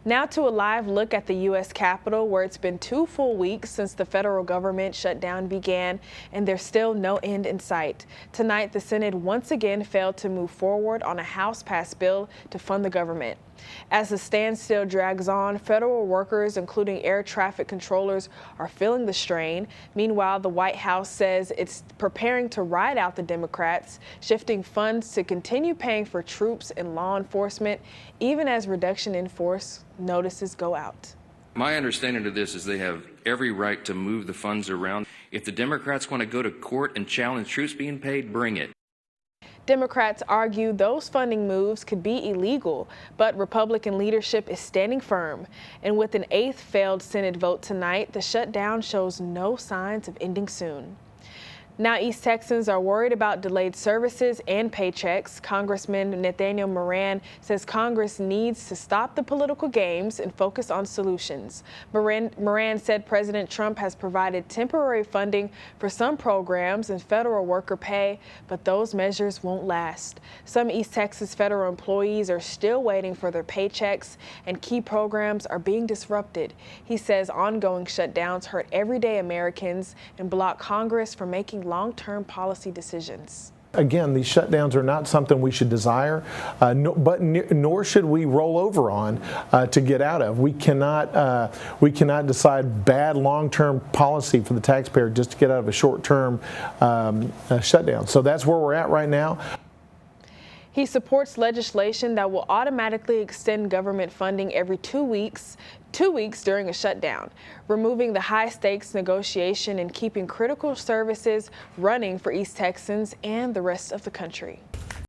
Now to a live look at the U.S. Capitol, where it's been 2 full weeks since the federal government shutdown began, and there's still no end in sight. Tonight, the Senate once again failed to move forward on a House-passed bill to fund the government. As the standstill drags on, federal workers, including air traffic controllers, are feeling the strain. Meanwhile, the White House says it's preparing to ride out the Democrats, shifting funds to continue paying for troops and law enforcement, even as reduction in force notices go out. My understanding of this is they have every right to move the funds around. If the Democrats want to go to court and challenge troops being paid, bring it. Democrats argue those funding moves could be illegal, but Republican leadership is standing firm. And with an 8th failed Senate vote tonight, the shutdown shows no signs of ending soon. Now East Texans are worried about delayed services and paychecks. Congressman Nathaniel Moran says Congress needs to stop the political games and focus on solutions. Moran said President Trump has provided temporary funding for some programs and federal worker pay, but those measures won't last. Some East Texas federal employees are still waiting for their paychecks, and key programs are being disrupted. He says ongoing shutdowns hurt everyday Americans and block Congress from making long-term policy decisions. Again, these shutdowns are not something we should desire, nor should we roll over on to get out of. We cannot decide bad long-term policy for the taxpayer just to get out of a short-term shutdown. So that's where we're at right now. He supports legislation that will automatically extend government funding every 2 weeks during a shutdown, removing the high-stakes negotiation and keeping critical services running for East Texans and the rest of the country.